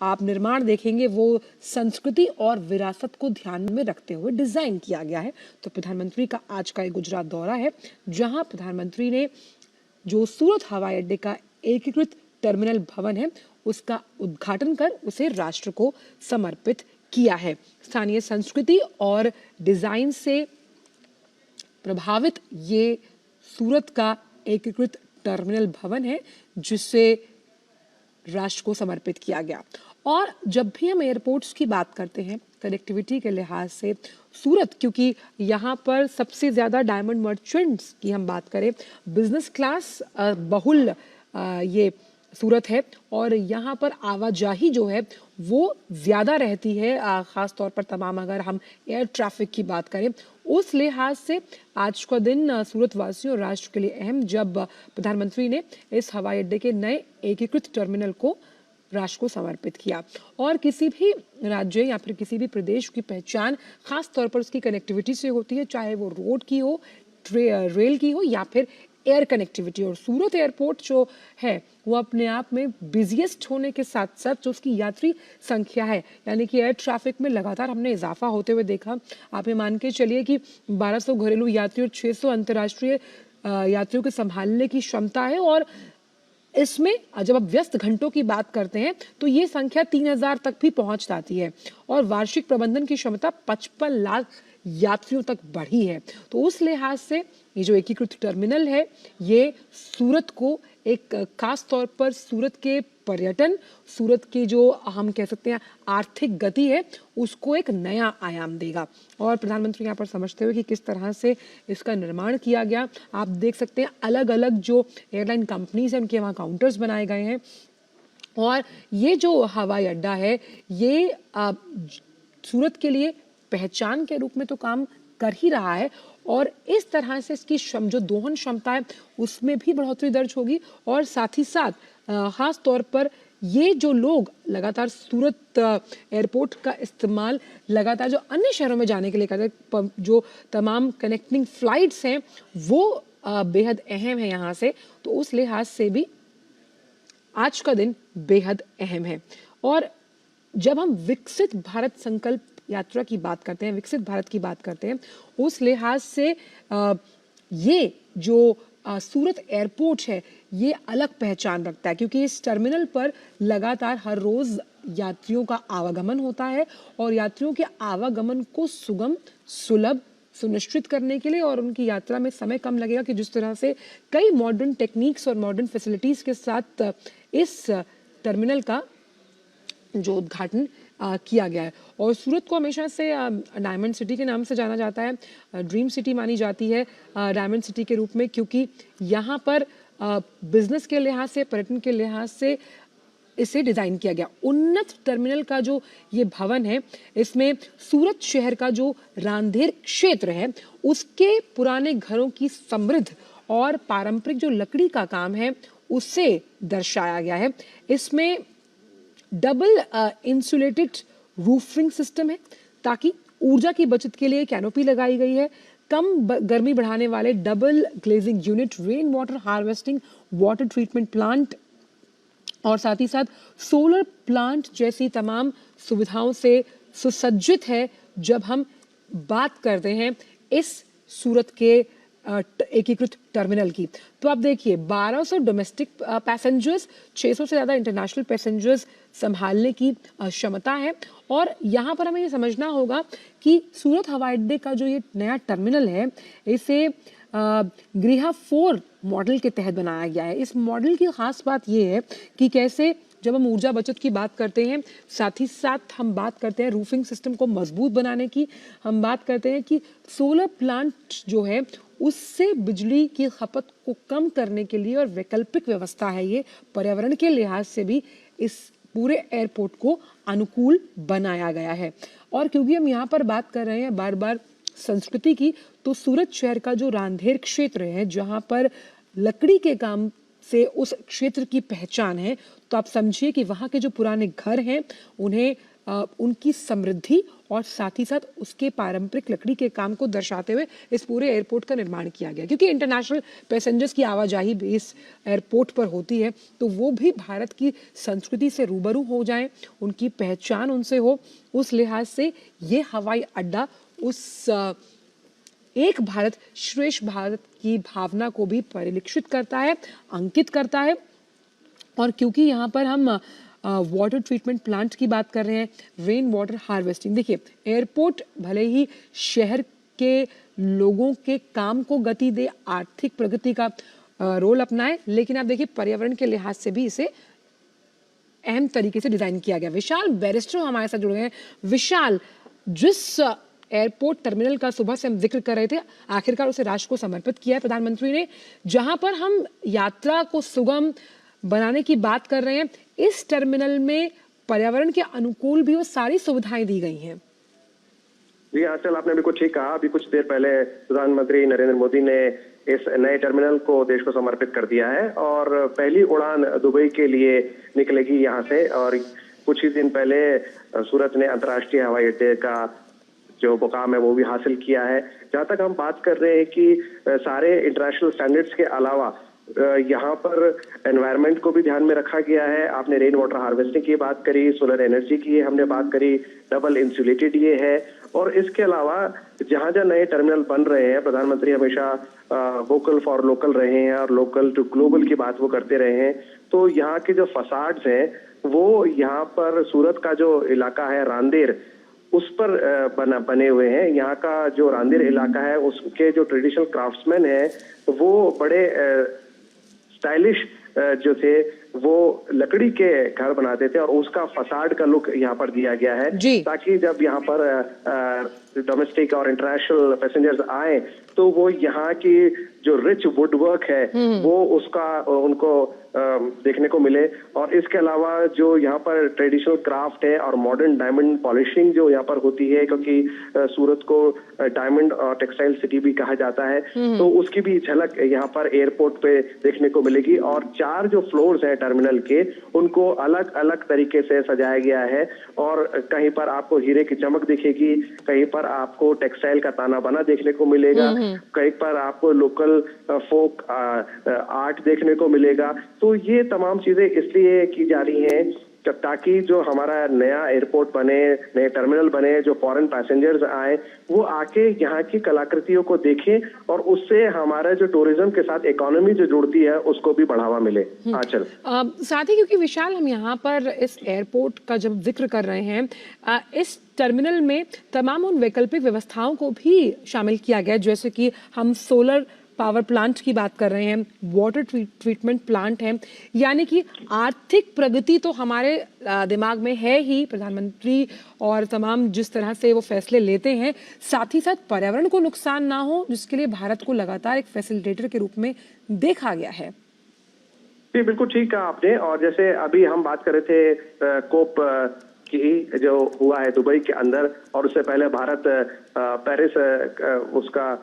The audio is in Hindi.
आप निर्माण देखेंगे वो संस्कृति और विरासत को ध्यान में रखते हुए डिजाइन किया गया है। तो प्रधानमंत्री का आज का एक गुजरात दौरा है, जहां प्रधानमंत्री ने जो सूरत हवाई अड्डे का एकीकृत टर्मिनल भवन है उसका उद्घाटन कर उसे राष्ट्र को समर्पित किया है। स्थानीय संस्कृति और डिजाइन से प्रभावित ये सूरत का एकीकृत टर्मिनल भवन है, जिसे राष्ट्र को समर्पित किया गया। और जब भी हम एयरपोर्ट्स की बात करते हैं कनेक्टिविटी के लिहाज से, सूरत, क्योंकि यहाँ पर सबसे ज्यादा डायमंड मर्चेंट्स की हम बात करें, बिजनेस क्लास बहुल ये सूरत है और यहाँ पर आवाजाही जो है वो ज्यादा रहती है, खास तौर पर तमाम अगर हम एयर ट्रैफिक की बात करें। उस लिहाज से आज का दिन सूरत वासियों और राष्ट्र के लिए अहम, जब प्रधानमंत्री ने इस हवाई अड्डे के नए एकीकृत टर्मिनल को राष्ट्र को समर्पित किया। और किसी भी राज्य या फिर किसी भी प्रदेश की पहचान खास तौर पर उसकी कनेक्टिविटी से होती है, चाहे वो रोड की हो, रेल की हो या फिर एयर कनेक्टिविटी। और सूरत एयरपोर्ट जो है वो अपने आप में बिजिएस्ट होने के साथ साथ जो उसकी यात्री संख्या है, यानी कि एयर ट्रैफिक में लगातार हमने इजाफा होते हुए देखा। आप ये मान के चलिए कि 1200 घरेलू यात्री और 600 अंतर्राष्ट्रीय यात्रियों के संभालने की क्षमता है। और इसमें जब आप व्यस्त घंटों की बात करते हैं तो ये संख्या 3000 तक भी पहुंच जाती है और वार्षिक प्रबंधन की क्षमता 55 लाख यात्रियों तक बढ़ी है। तो उस लिहाज से ये जो एकीकृत टर्मिनल है ये सूरत को एक खास तौर पर सूरत के पर्यटन, सूरत की जो हम कह सकते हैं आर्थिक गति है, उसको एक नया आयाम देगा। और प्रधानमंत्री यहाँ पर समझते हुए कि किस तरह से इसका निर्माण किया गया, आप देख सकते हैं अलग अलग जो एयरलाइन कंपनीज हैं उनके वहाँ काउंटर्स बनाए गए हैं। और ये जो हवाई अड्डा है ये सूरत के लिए पहचान के रूप में तो काम कर ही रहा है और इस तरह से इसकी जो दोहन क्षमता है उसमें भी बढ़ोतरी दर्ज होगी। और साथ ही साथ खास तौर पर ये जो लोग लगातार सूरत एयरपोर्ट का इस्तेमाल लगातार जो अन्य शहरों में जाने के लिए करते हैं, जो तमाम कनेक्टिंग फ्लाइट्स हैं वो बेहद अहम है यहाँ से। तो उस लिहाज से भी आज का दिन बेहद अहम है। और जब हम विकसित भारत संकल्प यात्रा की बात करते हैं, विकसित भारत की बात करते हैं, उस लिहाज से ये जो सूरत एयरपोर्ट है ये अलग पहचान रखता है, क्योंकि इस टर्मिनल पर लगातार हर रोज यात्रियों का आवागमन होता है और यात्रियों के आवागमन को सुगम, सुलभ सुनिश्चित करने के लिए और उनकी यात्रा में समय कम लगेगा कि जिस तरह से कई मॉडर्न टेक्निक्स और मॉडर्न फैसिलिटीज के साथ इस टर्मिनल का जो उद्घाटन किया गया है। और सूरत को हमेशा से डायमंड सिटी के नाम से जाना जाता है, ड्रीम सिटी मानी जाती है डायमंड सिटी के रूप में, क्योंकि यहाँ पर बिजनेस के लिहाज से, पर्यटन के लिहाज से इसे डिजाइन किया गया। उन्नत टर्मिनल का जो ये भवन है इसमें सूरत शहर का जो रांधेर क्षेत्र है उसके पुराने घरों की समृद्ध और पारंपरिक जो लकड़ी का काम है उसे दर्शाया गया है। इसमें डबल इंसुलेटेड रूफिंग सिस्टम है ताकि ऊर्जा की बचत के लिए कैनोपी लगाई गई है, कम गर्मी बढ़ाने वाले double glazing unit, rain water harvesting water treatment plant और साथ ही साथ सोलर प्लांट जैसी तमाम सुविधाओं से सुसज्जित है। जब हम बात करते हैं इस सूरत के एकीकृत टर्मिनल की, तो आप देखिए 1200 डोमेस्टिक पैसेंजर्स, 600 से ज्यादा इंटरनेशनल पैसेंजर्स संभालने की क्षमता है। और यहाँ पर हमें ये समझना होगा कि सूरत हवाई अड्डे का जो ये नया टर्मिनल है इसे गृहा 4 मॉडल के तहत बनाया गया है। इस मॉडल की खास बात ये है कि कैसे जब हम ऊर्जा बचत की बात करते हैं, साथ ही साथ हम बात करते हैं रूफिंग सिस्टम को मजबूत बनाने की, हम बात करते हैं कि सोलर प्लांट जो है उससे बिजली की खपत को कम करने के लिए और वैकल्पिक व्यवस्था है ये, पर्यावरण के लिहाज से भी इस पूरे एयरपोर्ट को अनुकूल बनाया गया है। और क्योंकि हम यहाँ पर बात कर रहे हैं बार बार संस्कृति की, तो सूरत शहर का जो रांधेर क्षेत्र है जहाँ पर लकड़ी के काम से उस क्षेत्र की पहचान है, तो आप समझिए कि वहाँ के जो पुराने घर हैं उन्हें उनकी समृद्धि और साथ ही साथ उसके पारंपरिक लकड़ी के काम को दर्शाते हुए इस पूरे एयरपोर्ट का निर्माण किया गया, क्योंकि इंटरनेशनल पैसेंजर्स की आवाजाही भी इस एयरपोर्ट पर होती है, तो वो भी भारत की संस्कृति से रूबरू हो जाएं, उनकी पहचान उनसे हो। उस लिहाज से ये हवाई अड्डा उस एक भारत श्रेष्ठ भारत की भावना को भी परिलक्षित करता है, अंकित करता है। और क्योंकि यहाँ पर हम वाटर ट्रीटमेंट प्लांट की बात कर रहे हैं, रेन वाटर हार्वेस्टिंग, देखिए एयरपोर्ट भले ही शहर के लोगों के काम को गति दे, आर्थिक प्रगति का रोल अपनाए, लेकिन आप देखिए पर्यावरण के लिहाज से भी इसे अहम तरीके से डिजाइन किया गया। विशाल बैरिस्टर हमारे साथ जुड़ गए हैं। विशाल, जिस एयरपोर्ट टर्मिनल का सुबह से हम जिक्र कर रहे थे, आखिरकार उसे राष्ट्र को समर्पित किया है प्रधानमंत्री ने, जहां पर हम यात्रा को सुगम बनाने की बात कर रहे हैं, इस टर्मिनल में पर्यावरण के अनुकूल भी वो सारी सुविधाएं दी गई हैं। जी आंचल, आपने बिल्कुल ठीक कहा। अभी कुछ देर पहले प्रधानमंत्री नरेंद्र मोदी ने इस नए टर्मिनल को देश को समर्पित कर दिया है और पहली उड़ान दुबई के लिए निकलेगी यहाँ से। और कुछ ही दिन पहले सूरत ने अंतर्राष्ट्रीय हवाई अड्डे का जो मुकाम है वो भी हासिल किया है। जहाँ तक हम बात कर रहे हैं कि सारे इंटरनेशनल स्टैंडर्ड्स के अलावा यहाँ पर एनवायरनमेंट को भी ध्यान में रखा गया है। आपने रेन वाटर हार्वेस्टिंग की बात करी, सोलर एनर्जी की हमने बात करी, डबल इंसुलेटेड ये है। और इसके अलावा जहाँ जहाँ नए टर्मिनल बन रहे हैं, प्रधानमंत्री हमेशा वोकल फॉर लोकल रहे हैं और लोकल टू ग्लोबल की बात वो करते रहे हैं। तो यहाँ के जो फसाड्स हैं वो यहाँ पर सूरत का जो इलाका है रांदेर, उस पर बने हुए हैं। यहाँ का जो रांदेर इलाका है उसके जो ट्रेडिशनल क्राफ्ट्समैन हैं वो बड़े स्टाइलिश जो थे वो लकड़ी के घर बनाते थे और उसका फसाड का लुक यहाँ पर दिया गया है, ताकि जब यहाँ पर डोमेस्टिक और इंटरनेशनल पैसेंजर्स आए तो वो यहाँ की जो रिच वुड वर्क है वो उसका उनको देखने को मिले। और इसके अलावा जो यहाँ पर ट्रेडिशनल क्राफ्ट है और मॉडर्न डायमंड पॉलिशिंग जो यहाँ पर होती है, क्योंकि सूरत को डायमंड और टेक्सटाइल सिटी भी कहा जाता है, तो उसकी भी झलक यहाँ पर एयरपोर्ट पे देखने को मिलेगी। और 4 जो फ्लोर्स हैं टर्मिनल के, उनको अलग अलग तरीके से सजाया गया है और कहीं पर आपको हीरे की चमक दिखेगी, कहीं पर आपको टेक्सटाइल का ताना बाना देखने को मिलेगा, कहीं पर आपको लोकल फोक आर्ट देखने को मिलेगा। तो ये तमाम चीजें इसलिए की जा रही हैं ताकि जो हमारा नया एयरपोर्ट बने, नए टर्मिनल बने, जो फॉरेन पैसेंजर्स आए वो आके यहाँ की कलाकृतियों को देखें और उससे हमारा जो टूरिज्म के साथ इकोनॉमी जो जुड़ती है उसको भी बढ़ावा मिले। आंचल, साथ ही क्योंकि विशाल हम यहाँ पर इस एयरपोर्ट का जब जिक्र कर रहे हैं, इस टर्मिनल में तमाम उन वैकल्पिक व्यवस्थाओं को भी शामिल किया गया, जैसे कि हम सोलर पावर प्लांट की बात कर रहे हैं, वाटर ट्रीटमेंट प्लांट है, यानी कि आर्थिक प्रगति तो हमारे दिमाग में है ही, प्रधानमंत्री और तमाम जिस तरह से वो फैसले लेते हैं, साथ ही साथ पर्यावरण को नुकसान ना हो, जिसके लिए भारत को लगातार एक फैसिलिटेटर के रूप में देखा गया है। जी बिल्कुल ठीक कहा आपने। और जैसे अभी हम बात कर रहे थे कोप की जो हुआ है दुबई के अंदर, और उससे पहले भारत पेरिस उसका